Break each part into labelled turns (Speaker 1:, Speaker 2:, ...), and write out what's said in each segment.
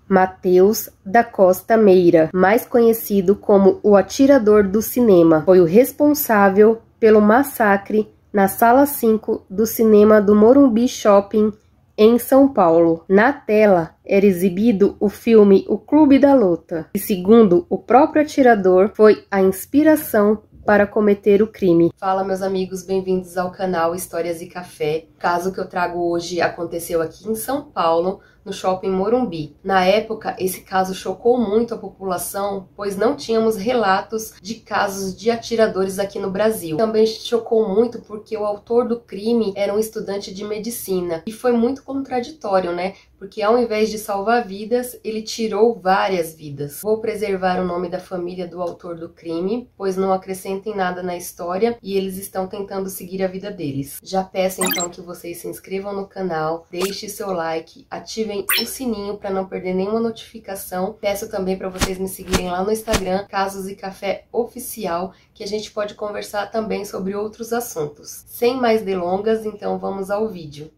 Speaker 1: Matheus da Costa Meira, mais conhecido como o Atirador do Cinema, foi o responsável pelo massacre na Sala 5 do cinema do Morumbi Shopping, em São Paulo. Na tela era exibido o filme O Clube da Luta, e segundo o próprio atirador, foi a inspiração para cometer o crime. Fala, meus amigos, bem-vindos ao canal Histórias e Café. O caso que eu trago hoje aconteceu aqui em São Paulo, no Shopping Morumbi. Na época, esse caso chocou muito a população, pois não tínhamos relatos de casos de atiradores aqui no Brasil. Também chocou muito porque o autor do crime era um estudante de medicina. E foi muito contraditório, né? Porque ao invés de salvar vidas, ele tirou várias vidas. Vou preservar o nome da família do autor do crime, pois não acrescentem nada na história e eles estão tentando seguir a vida deles. Já peço então que vocês se inscrevam no canal, deixem seu like, ativem o sininho para não perder nenhuma notificação. Peço também para vocês me seguirem lá no Instagram, Casos e Café Oficial, que a gente pode conversar também sobre outros assuntos. Sem mais delongas, então vamos ao vídeo.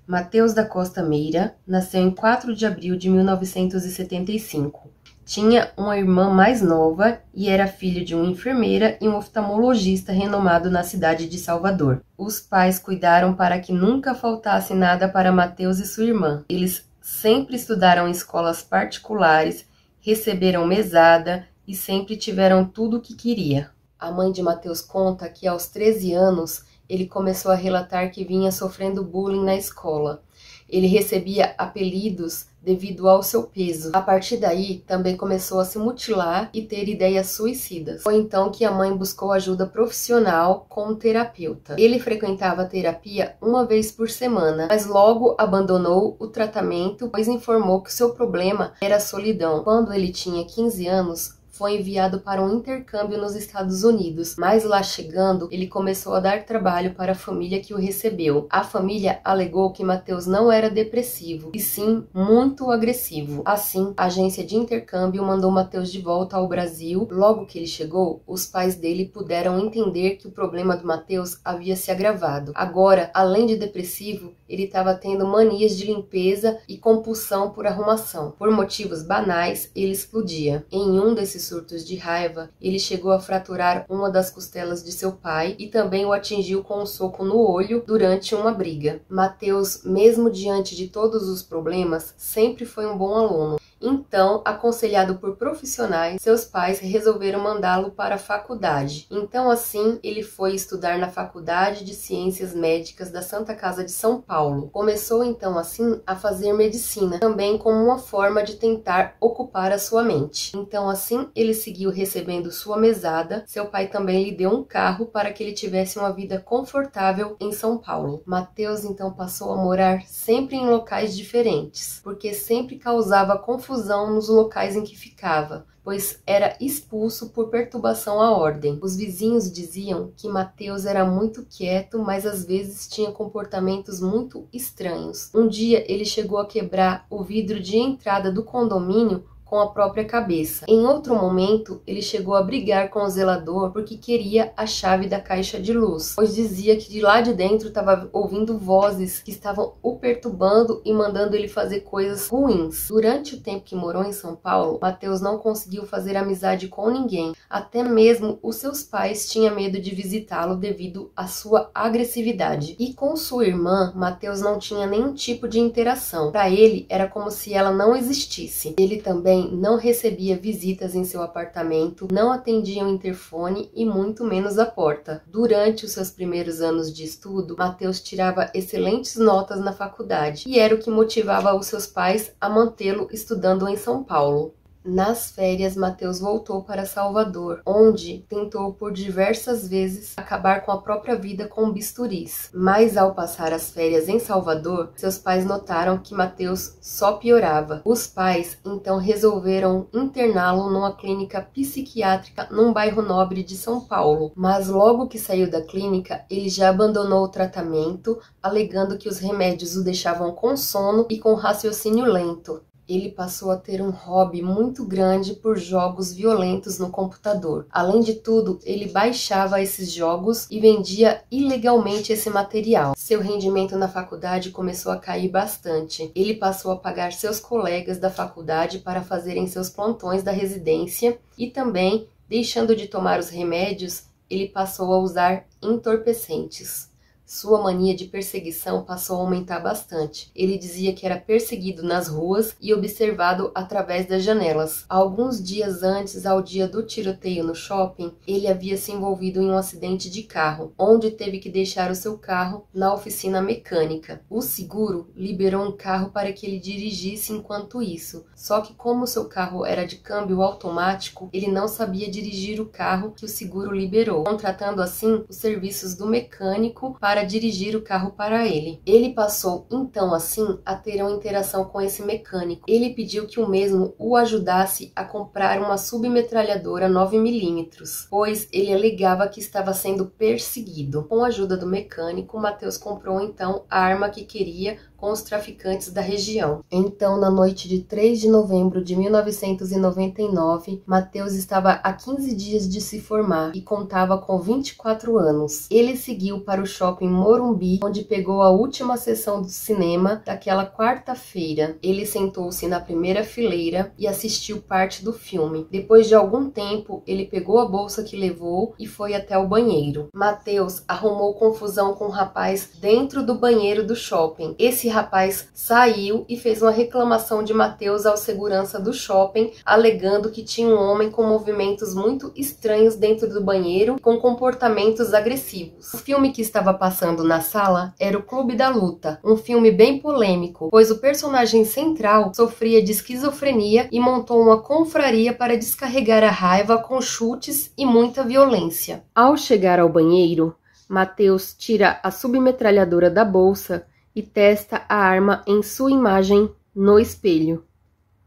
Speaker 1: Matheus da Costa Meira nasceu em 4 de abril de 1975. Tinha uma irmã mais nova e era filho de uma enfermeira e um oftalmologista renomado na cidade de Salvador. Os pais cuidaram para que nunca faltasse nada para Matheus e sua irmã. Eles sempre estudaram em escolas particulares, receberam mesada e sempre tiveram tudo o que queria. A mãe de Matheus conta que aos 13 anos ele começou a relatar que vinha sofrendo bullying na escola. Ele recebia apelidos devido ao seu peso. A partir daí, também começou a se mutilar e ter ideias suicidas. Foi então que a mãe buscou ajuda profissional com um terapeuta. Ele frequentava a terapia uma vez por semana, mas logo abandonou o tratamento, pois informou que o seu problema era a solidão. Quando ele tinha 15 anos, foi enviado para um intercâmbio nos Estados Unidos, mas lá chegando, ele começou a dar trabalho para a família que o recebeu. A família alegou que Matheus não era depressivo, e sim muito agressivo. Assim, a agência de intercâmbio mandou Matheus de volta ao Brasil. Logo que ele chegou, os pais dele puderam entender que o problema do Matheus havia se agravado. Agora, além de depressivo, ele estava tendo manias de limpeza e compulsão por arrumação. Por motivos banais, ele explodia. Em um desses surtos de raiva, ele chegou a fraturar uma das costelas de seu pai e também o atingiu com um soco no olho durante uma briga. Matheus, mesmo diante de todos os problemas, sempre foi um bom aluno. Então, aconselhado por profissionais, seus pais resolveram mandá-lo para a faculdade. Então, assim, ele foi estudar na Faculdade de Ciências Médicas da Santa Casa de São Paulo. Começou, então, assim, a fazer medicina, também como uma forma de tentar ocupar a sua mente. Então, assim, ele seguiu recebendo sua mesada. Seu pai também lhe deu um carro para que ele tivesse uma vida confortável em São Paulo. Matheus, então, passou a morar sempre em locais diferentes, porque sempre causava confusão nos locais em que ficava, pois era expulso por perturbação à ordem. Os vizinhos diziam que Matheus era muito quieto, mas às vezes tinha comportamentos muito estranhos. Um dia ele chegou a quebrar o vidro de entrada do condomínio com a própria cabeça. Em outro momento, ele chegou a brigar com o zelador porque queria a chave da caixa de luz, pois dizia que de lá de dentro estava ouvindo vozes que estavam o perturbando e mandando ele fazer coisas ruins. Durante o tempo que morou em São Paulo, Matheus não conseguiu fazer amizade com ninguém. Até mesmo os seus pais tinham medo de visitá-lo devido à sua agressividade. E com sua irmã, Matheus não tinha nenhum tipo de interação. Para ele, era como se ela não existisse. Ele também não recebia visitas em seu apartamento, não atendia o interfone e muito menos a porta. Durante os seus primeiros anos de estudo, Matheus tirava excelentes notas na faculdade e era o que motivava os seus pais a mantê-lo estudando em São Paulo. Nas férias, Matheus voltou para Salvador, onde tentou por diversas vezes acabar com a própria vida com bisturis. Mas ao passar as férias em Salvador, seus pais notaram que Matheus só piorava. Os pais então resolveram interná-lo numa clínica psiquiátrica num bairro nobre de São Paulo. Mas logo que saiu da clínica, ele já abandonou o tratamento, alegando que os remédios o deixavam com sono e com raciocínio lento. ele passou a ter um hobby muito grande por jogos violentos no computador. Além de tudo, ele baixava esses jogos e vendia ilegalmente esse material. Seu rendimento na faculdade começou a cair bastante. Ele passou a pagar seus colegas da faculdade para fazerem seus plantões da residência e também, deixando de tomar os remédios, ele passou a usar entorpecentes. Sua mania de perseguição passou a aumentar bastante. Ele dizia que era perseguido nas ruas e observado através das janelas. Alguns dias antes ao dia do tiroteio no shopping, ele havia se envolvido em um acidente de carro, onde teve que deixar o seu carro na oficina mecânica. O seguro liberou um carro para que ele dirigisse enquanto isso. Só que como seu carro era de câmbio automático, ele não sabia dirigir o carro que o seguro liberou, contratando assim os serviços do mecânico para dirigir o carro para ele. Ele passou então assim a ter uma interação com esse mecânico. Ele pediu que o mesmo o ajudasse a comprar uma submetralhadora 9mm, pois ele alegava que estava sendo perseguido. Com a ajuda do mecânico, Matheus comprou então a arma que queria com os traficantes da região. Então, na noite de 3 de novembro de 1999, Matheus estava há 15 dias de se formar e contava com 24 anos. Ele seguiu para o shopping Morumbi, onde pegou a última sessão do cinema daquela quarta-feira. Ele sentou-se na primeira fileira e assistiu parte do filme. Depois de algum tempo, ele pegou a bolsa que levou e foi até o banheiro. Matheus arrumou confusão com um rapaz dentro do banheiro do shopping. Esse rapaz saiu e fez uma reclamação de Matheus ao segurança do shopping, alegando que tinha um homem com movimentos muito estranhos dentro do banheiro, com comportamentos agressivos. O filme que estava passando na sala era o Clube da Luta, um filme bem polêmico, pois o personagem central sofria de esquizofrenia e montou uma confraria para descarregar a raiva com chutes e muita violência. Ao chegar ao banheiro, Matheus tira a submetralhadora da bolsa e testa a arma em sua imagem no espelho.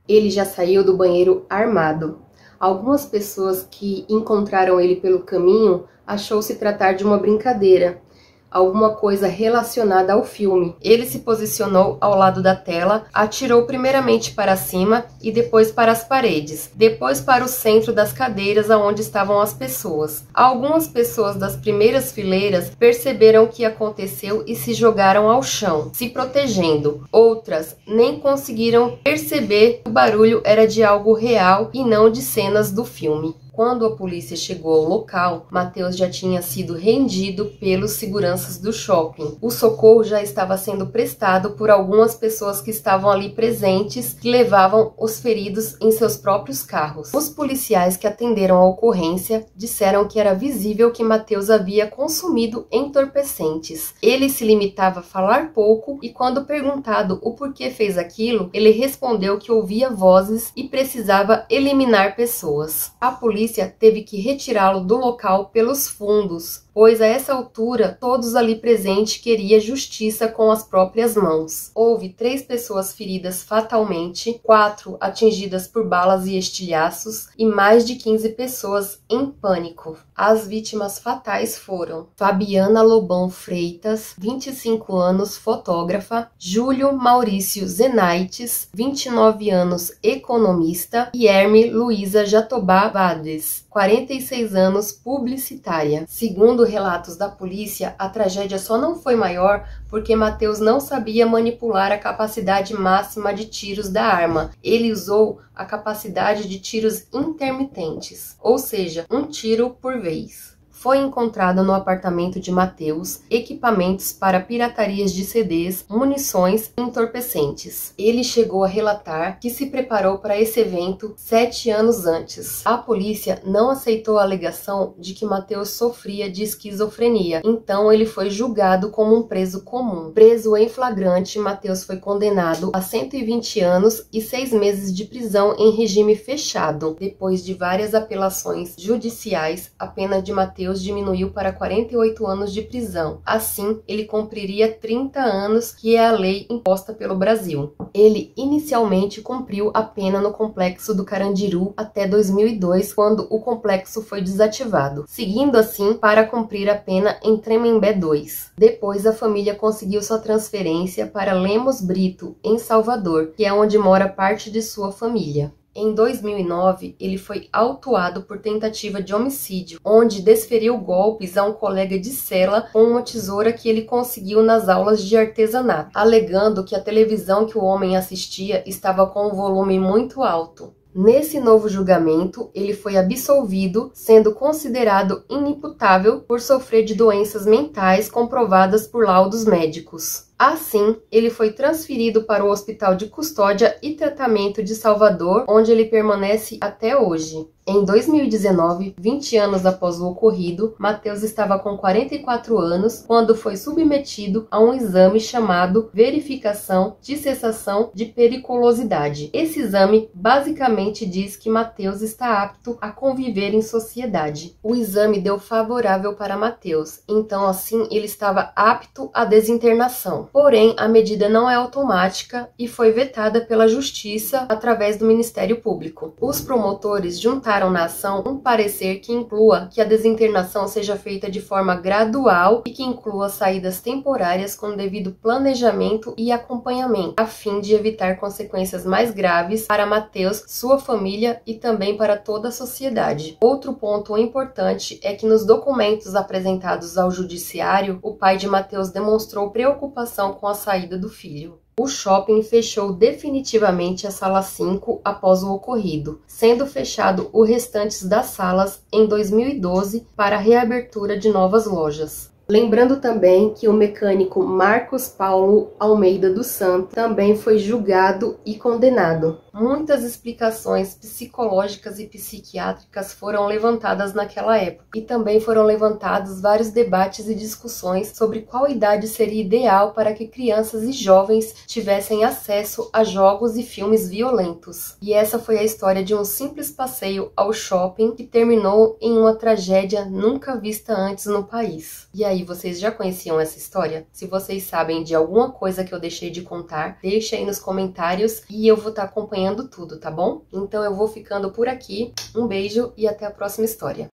Speaker 1: Ele já saiu do banheiro armado. Algumas pessoas que encontraram ele pelo caminho achou se tratar de uma brincadeira, alguma coisa relacionada ao filme. Ele se posicionou ao lado da tela, atirou primeiramente para cima e depois para as paredes, depois para o centro das cadeiras onde estavam as pessoas. Algumas pessoas das primeiras fileiras perceberam o que aconteceu e se jogaram ao chão, se protegendo. Outras nem conseguiram perceber que o barulho era de algo real e não de cenas do filme. Quando a polícia chegou ao local, Matheus já tinha sido rendido pelos seguranças do shopping. O socorro já estava sendo prestado por algumas pessoas que estavam ali presentes, que levavam os feridos em seus próprios carros. Os policiais que atenderam a ocorrência disseram que era visível que Matheus havia consumido entorpecentes. Ele se limitava a falar pouco e, quando perguntado o porquê fez aquilo, ele respondeu que ouvia vozes e precisava eliminar pessoas. A polícia teve que retirá-lo do local pelos fundos, pois a essa altura todos ali presentes queriam justiça com as próprias mãos. Houve 3 pessoas feridas fatalmente, 4 atingidas por balas e estilhaços e mais de 15 pessoas em pânico. As vítimas fatais foram Fabiana Lobão Freitas, 25 anos, fotógrafa, Júlio Maurício Zenaites, 29 anos, economista, e Herme Luísa Jatobá Vades, 46 anos, publicitária. Segundo relatos da polícia, a tragédia só não foi maior porque Matheus não sabia manipular a capacidade máxima de tiros da arma. Ele usou a capacidade de tiros intermitentes, ou seja, um tiro por vez. Foi encontrado no apartamento de Matheus equipamentos para piratarias de CDs, munições e entorpecentes. Ele chegou a relatar que se preparou para esse evento 7 anos antes. A polícia não aceitou a alegação de que Matheus sofria de esquizofrenia, então ele foi julgado como um preso comum. Preso em flagrante, Matheus foi condenado a 120 anos e 6 meses de prisão em regime fechado. Depois de várias apelações judiciais, a pena de Matheus Mateus diminuiu para 48 anos de prisão. Assim, ele cumpriria 30 anos, que é a lei imposta pelo Brasil. Ele inicialmente cumpriu a pena no complexo do Carandiru até 2002, quando o complexo foi desativado, seguindo assim para cumprir a pena em Tremembé 2. Depois, a família conseguiu sua transferência para Lemos Brito, em Salvador, que é onde mora parte de sua família. Em 2009, ele foi autuado por tentativa de homicídio, onde desferiu golpes a um colega de cela com uma tesoura que ele conseguiu nas aulas de artesanato, alegando que a televisão que o homem assistia estava com um volume muito alto. Nesse novo julgamento, ele foi absolvido, sendo considerado inimputável por sofrer de doenças mentais comprovadas por laudos médicos. Assim, ele foi transferido para o Hospital de Custódia e Tratamento de Salvador, onde ele permanece até hoje. Em 2019, 20 anos após o ocorrido, Mateus estava com 44 anos quando foi submetido a um exame chamado Verificação de Cessação de Periculosidade. Esse exame basicamente diz que Mateus está apto a conviver em sociedade. O exame deu favorável para Mateus, então assim ele estava apto à desinternação. Porém, a medida não é automática e foi vetada pela Justiça através do Ministério Público. Os promotores juntaram na ação um parecer que inclua que a desinternação seja feita de forma gradual e que inclua saídas temporárias com devido planejamento e acompanhamento, a fim de evitar consequências mais graves para Mateus, sua família e também para toda a sociedade. Outro ponto importante é que nos documentos apresentados ao judiciário, o pai de Mateus demonstrou preocupação com a saída do filho. O shopping fechou definitivamente a sala 5 após o ocorrido, sendo fechado o restantes das salas em 2012 para a reabertura de novas lojas. Lembrando também que o mecânico Marcos Paulo Almeida dos Santos também foi julgado e condenado. Muitas explicações psicológicas e psiquiátricas foram levantadas naquela época, e também foram levantados vários debates e discussões sobre qual idade seria ideal para que crianças e jovens tivessem acesso a jogos e filmes violentos. E essa foi a história de um simples passeio ao shopping que terminou em uma tragédia nunca vista antes no país. E aí, vocês já conheciam essa história? Se vocês sabem de alguma coisa que eu deixei de contar, deixa aí nos comentários e eu vou estar acompanhando tudo, tá bom? Então eu vou ficando por aqui. Um beijo e até a próxima história.